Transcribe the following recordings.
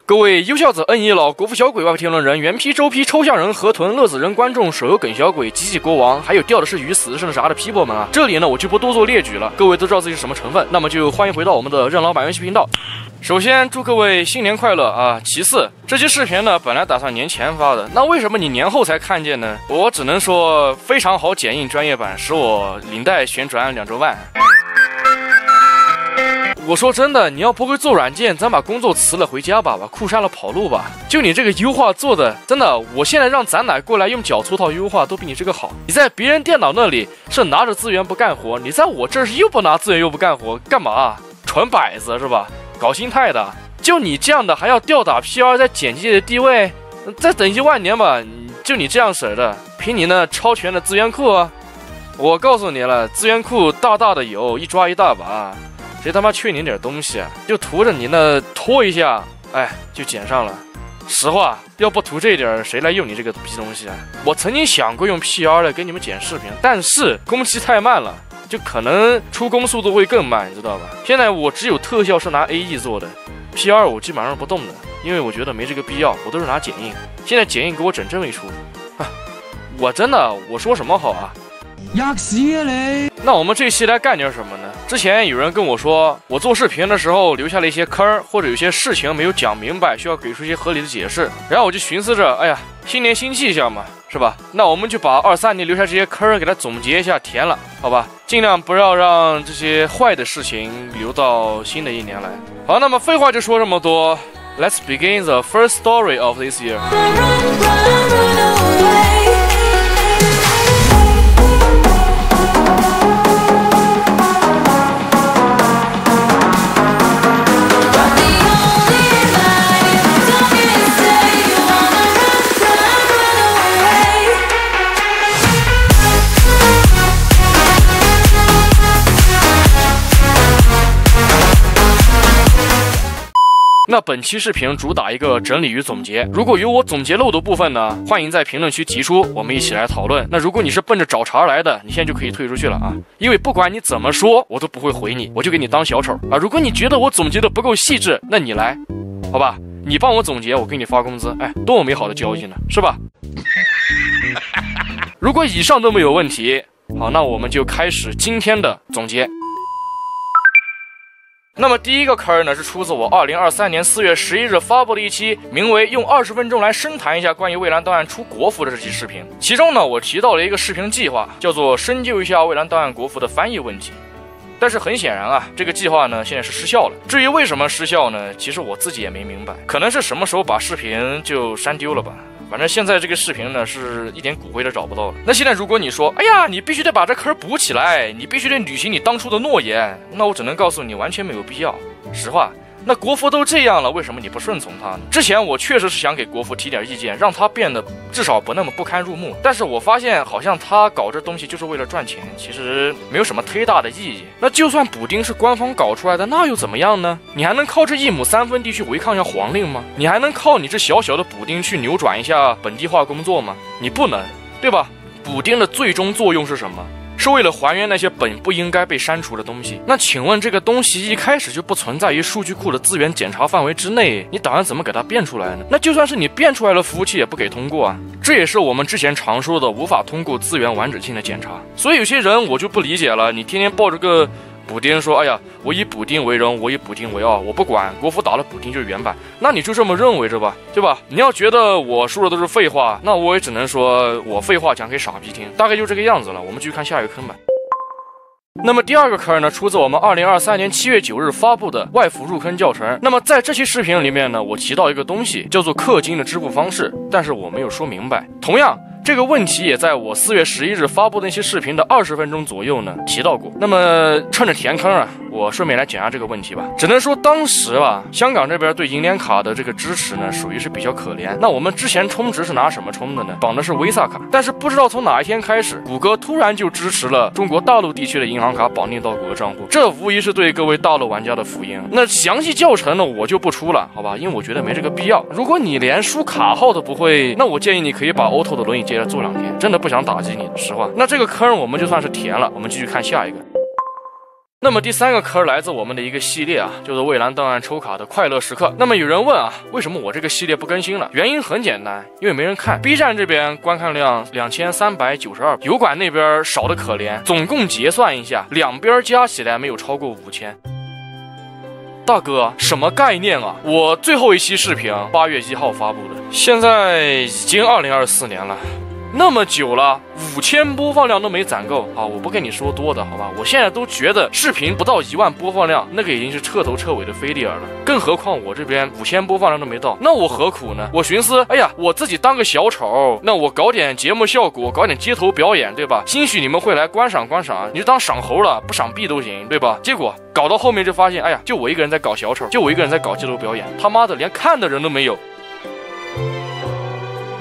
各位优孝子、恩义老、国服小鬼、外评论人、原批、周批、抽象人、河豚、乐子人、观众、手游梗小鬼、机器国王，还有掉的是鱼、死的是啥的 people 们啊！这里呢我就不多做列举了，各位都知道自己是什么成分，那么就欢迎回到我们的任老板游戏频道。首先祝各位新年快乐啊！其次，这期视频呢本来打算年前发的，那为什么你年后才看见呢？我只能说非常好剪映专业版，使我领带旋转2周半。我说真的，你要不会做软件，咱把工作辞了回家吧，把酷删了跑路吧。就你这个优化做的，真的，我现在让咱奶过来用脚粗套优化都比你这个好。你在别人电脑那里是拿着资源不干活，你在我这是又不拿资源又不干活，干嘛？纯摆子是吧？搞心态的。就你这样的还要吊打 PR 在简介界的地位，再等1万年吧。就你这样式的，凭你那超全的资源库啊！我告诉你了，资源库大大的有，一抓一大把。谁他妈缺你点东西啊？就图着你那拖一下，哎，就捡上了。实话，要不图这点，谁来用你这个逼东西啊？我曾经想过用 PR 来给你们剪视频，但是工期太慢了，就可能出工速度会更慢，你知道吧？现在我只有特效是拿 AE 做的 ，PR 我基本上不动的，因为我觉得没这个必要，我都是拿剪映。现在剪映给我整这么一出，啊，我真的，我说什么好啊？吔屎啊你！那我们这期来干点什么呢？之前有人跟我说，我做视频的时候留下了一些坑，或者有些事情没有讲明白，需要给出一些合理的解释。然后我就寻思着，哎呀，新年新气象嘛，是吧？那我们就把23年留下这些坑给它总结一下，填了，好吧？尽量不要让这些坏的事情留到新的一年来。好，那么废话就说这么多 ，Let's begin the first story of this year。那本期视频主打一个整理与总结，如果有我总结漏的部分呢，欢迎在评论区提出，我们一起来讨论。那如果你是奔着找茬来的，你现在就可以退出去了啊，因为不管你怎么说，我都不会回你，我就给你当小丑啊。如果你觉得我总结的不够细致，那你来，好吧，你帮我总结，我给你发工资，哎，多么美好的交易呢，是吧？如果以上都没有问题，好，那我们就开始今天的总结。那么第一个坑呢，是出自我2023年4月11日发布的一期名为用20分钟来深谈一下关于蔚蓝档案出国服的这期视频。其中呢，我提到了一个视频计划，叫做深究一下蔚蓝档案国服的翻译问题。但是很显然啊，这个计划呢现在是失效了。至于为什么失效呢，其实我自己也没明白，可能是什么时候把视频就删丢了吧。反正现在这个视频呢是一点骨灰都找不到了。那现在如果你说，哎呀，你必须得把这坑补起来，你必须得履行你当初的诺言，那我只能告诉你完全没有必要。实话，那国服都这样了，为什么你不顺从他呢？之前我确实是想给国服提点意见，让他变得至少不那么不堪入目，但是我发现好像他搞这东西就是为了赚钱，其实没有什么忒大的意义。那就算补丁是官方搞出来的，那又怎么样呢？你还能靠这1亩3分地去违抗一下皇令吗？你还能靠你这小小的补丁去扭转一下本地化工作吗？你不能，对吧？补丁的最终作用是什么？是为了还原那些本不应该被删除的东西。那请问这个东西一开始就不存在于数据库的资源检查范围之内，你打算怎么给它变出来呢？那就算是你变出来了，服务器也不给通过啊。这也是我们之前常说的无法通过资源完整性的检查。所以有些人我就不理解了，你天天抱着个补丁说，哎呀，我以补丁为荣，我以补丁为傲，我不管，国服打了补丁就是原版，那你就这么认为着吧，对吧？你要觉得我说的都是废话，那我也只能说我废话讲给傻逼听，大概就这个样子了。我们继续看下一个坑吧。那么第二个坑呢，出自我们2023年7月9日发布的外服入坑教程。那么在这期视频里面呢，我提到一个东西叫做氪金的支付方式，但是我没有说明白。同样，这个问题也在我4月11日发布的那些视频的20分钟左右呢提到过。那么趁着填坑啊，我顺便来讲一下这个问题吧。只能说当时吧，香港这边对银联卡的这个支持呢，属于是比较可怜。那我们之前充值是拿什么充的呢？绑的是 Visa 卡。但是不知道从哪一天开始，谷歌突然就支持了中国大陆地区的银行卡绑定到谷歌账户，这无疑是对各位大陆玩家的福音。那详细教程呢，我就不出了，好吧？因为我觉得没这个必要。如果你连输卡号都不会，那我建议你可以把 Auto 的轮椅接着做2天，真的不想打击你，实话。那这个坑我们就算是填了，我们继续看下一个。那么第3个坑来自我们的一个系列啊，就是蔚蓝档案抽卡的快乐时刻。那么有人问啊，为什么我这个系列不更新了？原因很简单，因为没人看。B 站这边观看量2392，油管那边少得可怜，总共结算一下，两边加起来没有超过5000。大哥，什么概念啊？我最后一期视频8月1号发布的，现在已经2024年了。那么久了，5000播放量都没攒够啊！我不跟你说多的，好吧？我现在都觉得视频不到1万播放量，那个已经是彻头彻尾的飞利尔了。更何况我这边5000播放量都没到，那我何苦呢？我寻思，哎呀，我自己当个小丑，那我搞点节目效果，搞点街头表演，对吧？兴许你们会来观赏观赏，你就当赏猴了，不赏币都行，对吧？结果搞到后面就发现，哎呀，就我一个人在搞小丑，就我一个人在搞街头表演，他妈的连看的人都没有。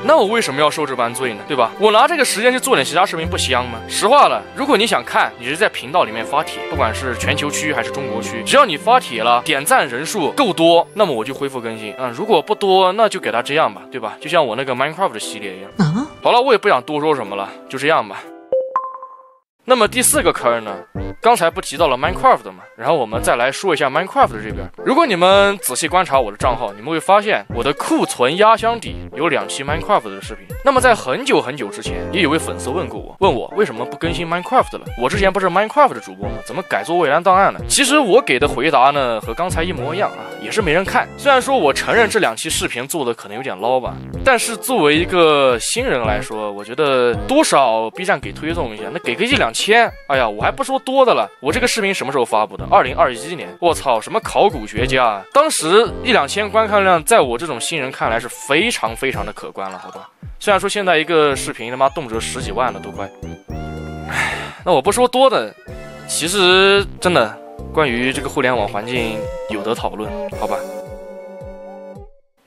那我为什么要受这般罪呢？对吧？我拿这个时间去做点其他视频不香吗？实话了，如果你想看，你是在频道里面发帖，不管是全球区还是中国区，只要你发帖了，点赞人数够多，那么我就恢复更新啊。如果不多，那就给它这样吧，对吧？就像我那个 Minecraft 的系列一样。好了，我也不想多说什么了，就这样吧。那么第4个坑呢？刚才不提到了 Minecraft 吗？然后我们再来说一下 Minecraft 这边。如果你们仔细观察我的账号，你们会发现我的库存压箱底有2期 Minecraft 的视频。那么在很久很久之前，也有位粉丝问过我，问我为什么不更新 Minecraft 了？我之前不是 Minecraft 的主播吗？怎么改做蔚蓝档案呢？其实我给的回答呢和刚才一模一样啊，也是没人看。虽然说我承认这2期视频做的可能有点捞吧，但是作为一个新人来说，我觉得多少 B 站给推送一下，那给个1-2000，哎呀，我还不说多的了。我这个视频什么时候发布的？2021年。我操，什么考古学家？当时1-2000观看量，在我这种新人看来是非常非常的可观了，好吧？虽然说现在一个视频他妈动辄10几万了都快。唉，那我不说多的，其实真的关于这个互联网环境有得讨论，好吧？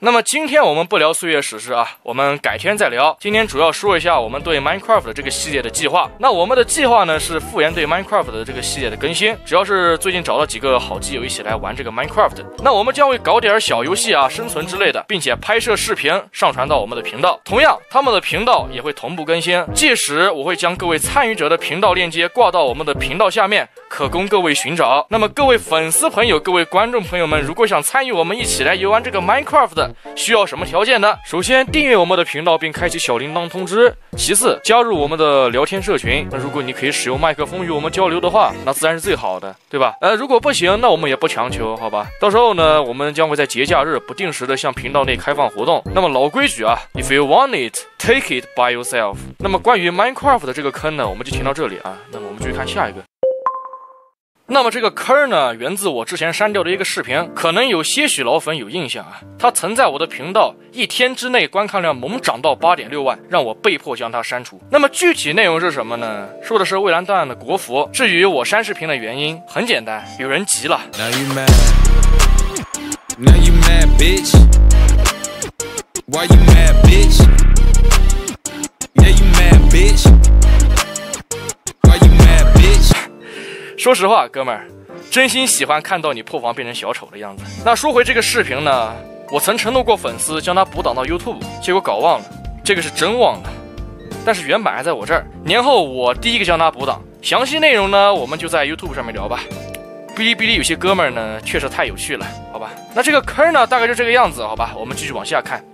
那么今天我们不聊岁月史诗啊，我们改天再聊。今天主要说一下我们对 Minecraft 的这个系列的计划。那我们的计划呢是复原对 Minecraft 的这个系列的更新，主要是最近找到几个好基友一起来玩这个 Minecraft。那我们将会搞点小游戏啊、生存之类的，并且拍摄视频上传到我们的频道。同样，他们的频道也会同步更新。届时我会将各位参与者的频道链接挂到我们的频道下面，可供各位寻找。那么各位粉丝朋友、各位观众朋友们，如果想参与我们一起来游玩这个 Minecraft，需要什么条件呢？首先订阅我们的频道并开启小铃铛通知，其次加入我们的聊天社群。那如果你可以使用麦克风与我们交流的话，那自然是最好的，对吧？如果不行，那我们也不强求，好吧？到时候呢，我们将会在节假日不定时的向频道内开放活动。那么老规矩啊 ，If you want it, take it by yourself。那么关于 Minecraft 的这个坑呢，我们就听到这里啊。那么我们继续看下一个。那么这个坑呢，源自我之前删掉的一个视频，可能有些许老粉有印象啊。它曾在我的频道1天之内观看量猛涨到8.6万，让我被迫将它删除。那么具体内容是什么呢？说的是蔚蓝档案的国服。至于我删视频的原因，很简单，有人急了。Now you mad, bitch. Why you mad, bitch? Yeah, you mad, bitch. Why you mad, bitch? 说实话，哥们儿，真心喜欢看到你破防变成小丑的样子。那说回这个视频呢，我曾承诺过粉丝将它补档到 YouTube， 结果搞忘了，这个是真忘了。但是原版还在我这儿，年后我第一个将它补档。详细内容呢，我们就在 YouTube 上面聊吧。哔哩哔哩有些哥们儿呢，确实太有趣了，好吧？那这个坑呢，大概就这个样子，好吧？我们继续往下看。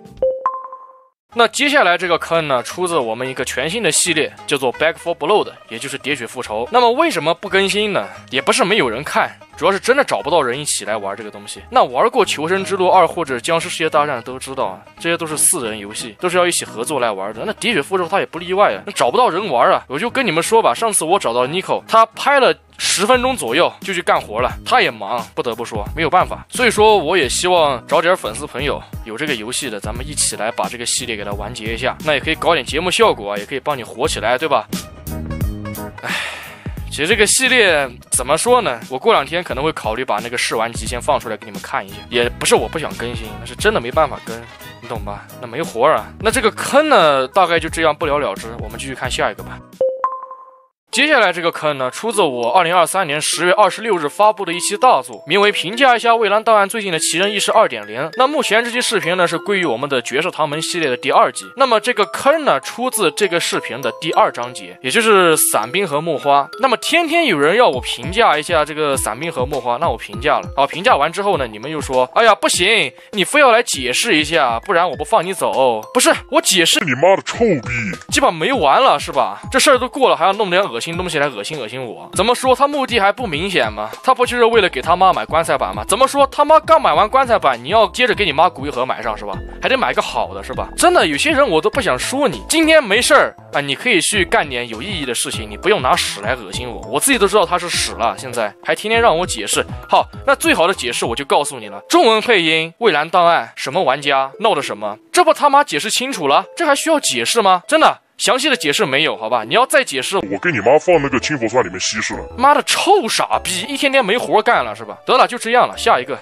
那接下来这个坑呢，出自我们一个全新的系列，叫做 Back 4 Blood， 也就是喋血复仇。那么为什么不更新呢？也不是没有人看，主要是真的找不到人一起来玩这个东西。那玩过求生之路2或者僵尸世界大战都知道啊，这些都是4人游戏，都是要一起合作来玩的。那喋血复仇它也不例外啊，那找不到人玩啊。我就跟你们说吧，上次我找到 Nico， 他拍了10分钟左右就去干活了，他也忙，不得不说没有办法。所以说我也希望找点粉丝朋友有这个游戏的，咱们一起来把这个系列给它完结一下。那也可以搞点节目效果啊，也可以帮你火起来，对吧？其实这个系列怎么说呢？我过2天可能会考虑把那个试玩集先放出来给你们看一下，也不是我不想更新，那是真的没办法更，你懂吧？那没活啊。那这个坑呢，大概就这样不了了之，我们继续看下一个吧。接下来这个坑呢，出自我2023年10月26日发布的一期大作，名为评价一下蔚蓝档案最近的奇人异事 2.0。那目前这期视频呢是归于我们的绝世唐门系列的第2集。那么这个坑呢出自这个视频的第2章节，也就是伞兵和墨花。那么天天有人要我评价一下这个伞兵和墨花，那我评价了。好，评价完之后呢，你们又说，哎呀不行，你非要来解释一下，不然我不放你走。不是，我解释你妈的臭逼，基本没完了是吧？这事儿都过了，还要弄点恶心东西来恶心我。怎么说他目的还不明显吗？他不就是为了给他妈买棺材板吗？怎么说他妈刚买完棺材板，你要接着给你妈骨灰盒买上是吧？还得买个好的是吧？真的有些人我都不想说你，今天没事儿啊，你可以去干点有意义的事情，你不用拿屎来恶心我，我自己都知道他是屎了，现在还天天让我解释。好，那最好的解释我就告诉你了，中文配音蔚蓝档案什么玩家闹的什么，这不他妈解释清楚了？这还需要解释吗？真的详细的解释没有，好吧？你要再解释，我给你妈放那个清佛酸里面稀释了。妈的臭傻逼，一天天没活干了是吧？得了，就这样了，下一个。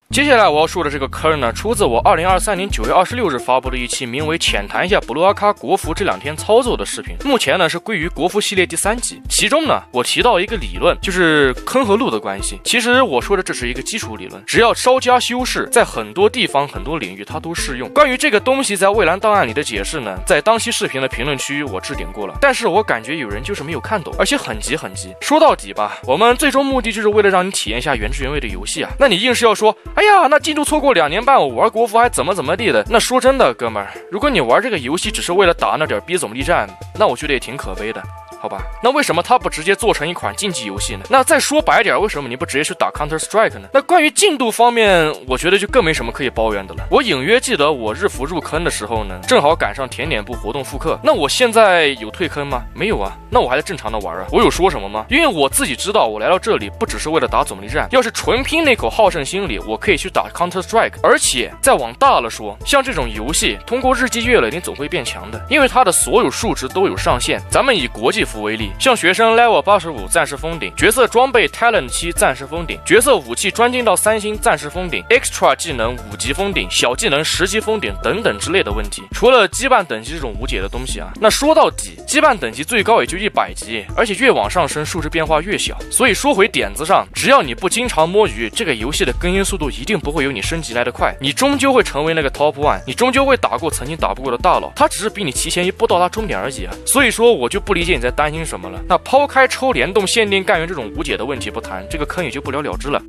接下来我要说的这个坑呢，出自我2023年9月26日发布的一期名为浅谈一下布鲁阿卡国服这2天操作的视频。目前呢是归于国服系列第3集，其中呢我提到一个理论，就是坑和路的关系。其实我说的这是一个基础理论，只要稍加修饰，在很多地方很多领域它都适用。关于这个东西在蔚蓝档案里的解释呢，在当期视频的评论区我置顶过了，但是我感觉有人就是没有看懂，而且很急。说到底吧，我们最终目的就是为了让你体验一下原汁原味的游戏啊，那你硬是要说，哎呀，那进度错过2年半，我玩国服还怎么地的？那说真的，哥们儿，如果你玩这个游戏只是为了打那点逼总力战，那我觉得也挺可悲的。好吧，那为什么它不直接做成一款竞技游戏呢？那再说白点，为什么你不直接去打 Counter Strike 呢？那关于进度方面，我觉得就更没什么可以抱怨的了。我隐约记得我日服入坑的时候呢，正好赶上甜点部活动复刻。那我现在有退坑吗？没有啊，那我还在正常的玩啊。我有说什么吗？因为我自己知道，我来到这里不只是为了打总力战，要是纯拼那口好胜心理，我可以去打 Counter Strike。而且再往大了说，像这种游戏，通过日积月累，你总会变强的，因为它的所有数值都有上限。咱们以国际服为例，像学生 level 85暂时封顶，角色装备 talent 7暂时封顶，角色武器专精到3星暂时封顶， extra 技能5级封顶，小技能10级封顶等等之类的问题。除了羁绊等级这种无解的东西啊，那说到底，羁绊等级最高也就100级，而且越往上升数值变化越小。所以说回点子上，只要你不经常摸鱼，这个游戏的更新速度一定不会有你升级来的快，你终究会成为那个 top 1， 你终究会打过曾经打不过的大佬，他只是比你提前一步到达终点而已啊。所以说我就不理解你在担心什么了。那抛开抽联动限定干员这种无解的问题不谈，这个坑也就不了了之了。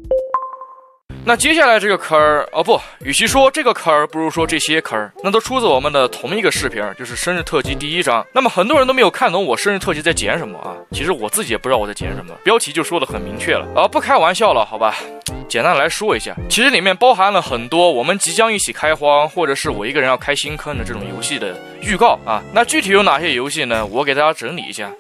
那接下来这个坑儿，不，与其说这个坑儿，不如说这些坑儿，那都出自我们的同一个视频，就是生日特辑第1章。那么很多人都没有看懂我生日特辑在剪什么啊，其实我自己也不知道我在剪什么，标题就说的很明确了啊，不开玩笑了，好吧。简单的来说一下，其实里面包含了很多我们即将一起开荒，或者是我一个人要开新坑的这种游戏的预告啊。那具体有哪些游戏呢？我给大家整理一下。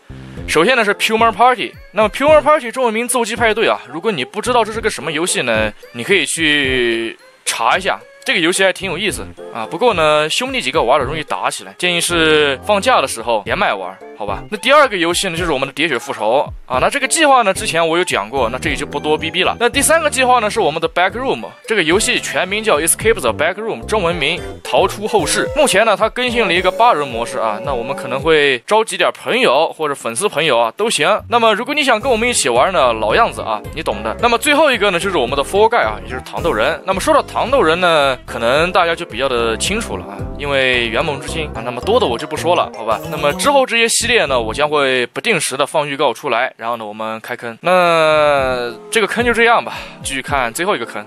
首先呢是 Pumer Party， 那么 Pumer Party 中文名奏击派对啊，如果你不知道这是个什么游戏呢，你可以去查一下。这个游戏还挺有意思啊，不过呢，兄弟几个玩的容易打起来，建议是放假的时候连麦玩，好吧？那第2个游戏呢，就是我们的喋血复仇啊。那这个计划呢，之前我有讲过，那这里就不多逼逼了。那第3个计划呢，是我们的 Backroom， 这个游戏全名叫 Escape the Backroom， 中文名逃出后室。目前呢，它更新了一个8人模式啊，那我们可能会召集点朋友或者粉丝朋友啊都行。那么如果你想跟我们一起玩呢，老样子啊，你懂的。那么最后一个呢，就是我们的 Fall Guy 啊，也就是糖豆人。那么说到糖豆人呢，可能大家就比较的清楚了啊，因为圆梦之星啊，那么多的我就不说了，好吧？那么之后这些系列呢，我将会不定时的放预告出来，然后呢，我们开坑。那这个坑就这样吧，继续看最后一个坑。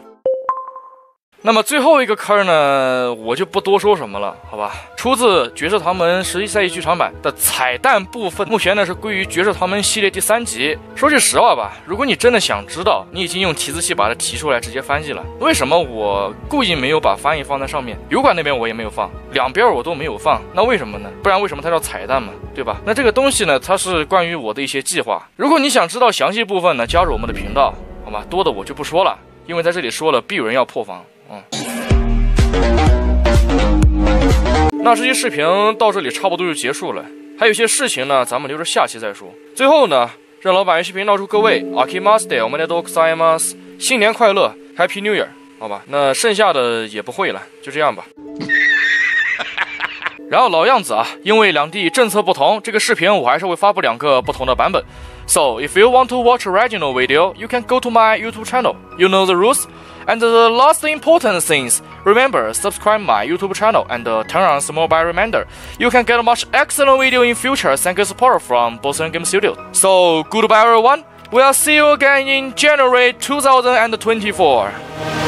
那么最后一个坑呢，我就不多说什么了，好吧？出自《绝世唐门实际赛季剧场版》的彩蛋部分，目前呢是归于《绝世唐门》系列第3集。说句实话吧，如果你真的想知道，你已经用提字器把它提出来直接翻译了。为什么我故意没有把翻译放在上面？油管那边我也没有放，两边我都没有放，那为什么呢？不然为什么它叫彩蛋嘛，对吧？那这个东西呢，它是关于我的一些计划。如果你想知道详细部分呢，加入我们的频道，好吧？多的我就不说了，因为在这里说了必有人要破防。那这期视频到这里差不多就结束了，还有一些事情呢，咱们留着下期再说。最后呢，让老板游戏频道祝各位Akimaste， 我们的都塞马斯，新年快乐 ，Happy New Year， 好吧？那剩下的也不会了，就这样吧。然后老样子啊，因为两地政策不同，这个视频我还是会发布2个不同的版本。So if you want to watch original video, you can go to my YouTube channel. You know the rules. And the last important things, remember subscribe my YouTube channel and turn on small bell reminder. You can get much excellent video in future thank you support from Boston Game Studio. So goodbye everyone. We'll see you again in January 2024.